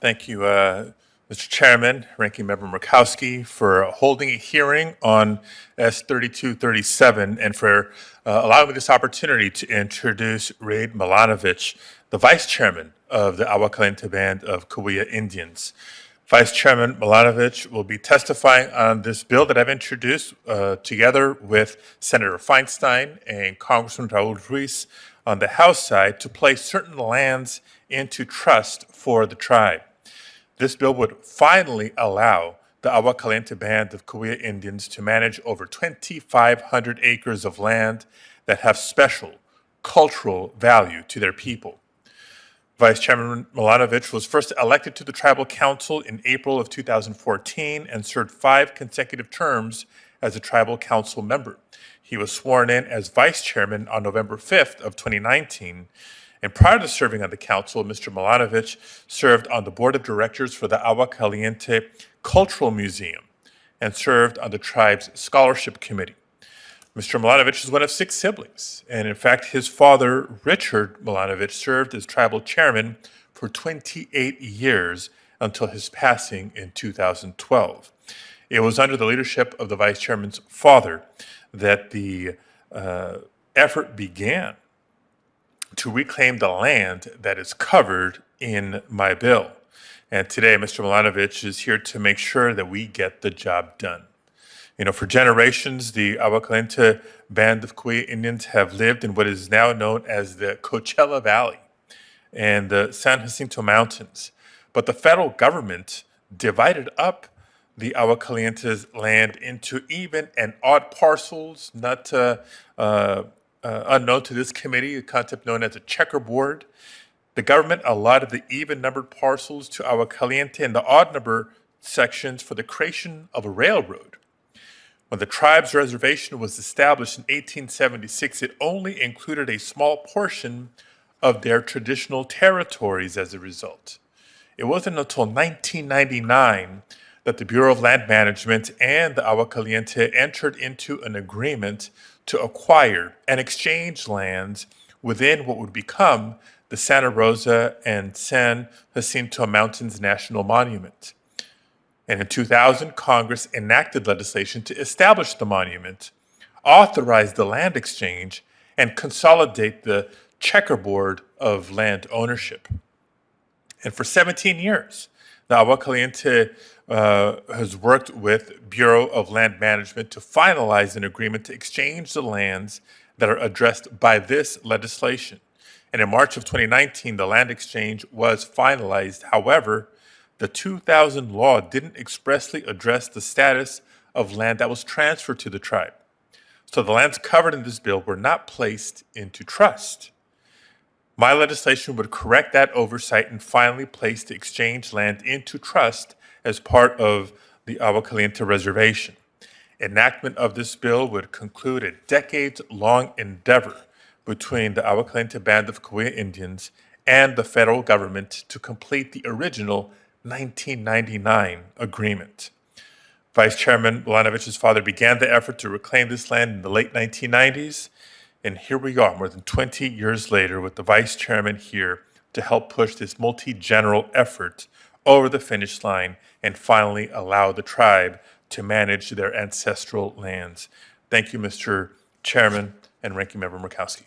Thank you, Mr. Chairman, Ranking Member Murkowski, for holding a hearing on S3237 and for allowing me this opportunity to introduce Reid Milanovich, the Vice Chairman of the Agua Caliente Band of Cahuilla Indians. Vice Chairman Milanovich will be testifying on this bill that I've introduced together with Senator Feinstein and Congressman Raul Ruiz on the House side to place certain lands into trust for the tribe. This bill would finally allow the Agua Caliente Band of Cahuilla Indians to manage over 2,500 acres of land that have special cultural value to their people. Vice Chairman Milanovich was first elected to the Tribal Council in April of 2014 and served 5 consecutive terms as a Tribal Council member. He was sworn in as Vice Chairman on November 5th of 2019. And prior to serving on the council, Mr. Milanovich served on the board of directors for the Agua Caliente Cultural Museum and served on the tribe's scholarship committee. Mr. Milanovich is one of 6 siblings, and in fact, his father, Richard Milanovich, served as tribal chairman for 28 years until his passing in 2012. It was under the leadership of the vice chairman's father that the effort began to reclaim the land that is covered in my bill. And today, Mr. Milanovich is here to make sure that we get the job done. You know, for generations, the Agua Caliente Band of Cahuilla Indians have lived in what is now known as the Coachella Valley and the San Jacinto Mountains. But the federal government divided up the Agua Caliente's land into even and odd parcels, not unknown to this committee, a concept known as a checkerboard. The government allotted the even-numbered parcels to Agua Caliente and the odd-number sections for the creation of a railroad. When the tribe's reservation was established in 1876, it only included a small portion of their traditional territories as a result. It wasn't until 1999 that the Bureau of Land Management and the Agua Caliente entered into an agreement to acquire and exchange lands within what would become the Santa Rosa and San Jacinto Mountains National Monument. And in 2000, Congress enacted legislation to establish the monument, authorize the land exchange, and consolidate the checkerboard of land ownership. And for 17 years, the Agua Caliente has worked with Bureau of Land Management to finalize an agreement to exchange the lands that are addressed by this legislation. And in March of 2019, the land exchange was finalized. However, the 2000 law didn't expressly address the status of land that was transferred to the tribe. So the lands covered in this bill were not placed into trust. My legislation would correct that oversight and finally place the exchange land into trust as part of the Agua Caliente Reservation. Enactment of this bill would conclude a decades-long endeavor between the Agua Caliente Band of Cahuilla Indians and the federal government to complete the original 1999 agreement. Vice Chairman Milanovich's father began the effort to reclaim this land in the late 1990s, and here we are, more than 20 years later, with the Vice Chairman here to help push this multi-general effort over the finish line and finally allow the tribe to manage their ancestral lands. Thank you, Mr. Chairman and Ranking Member Murkowski.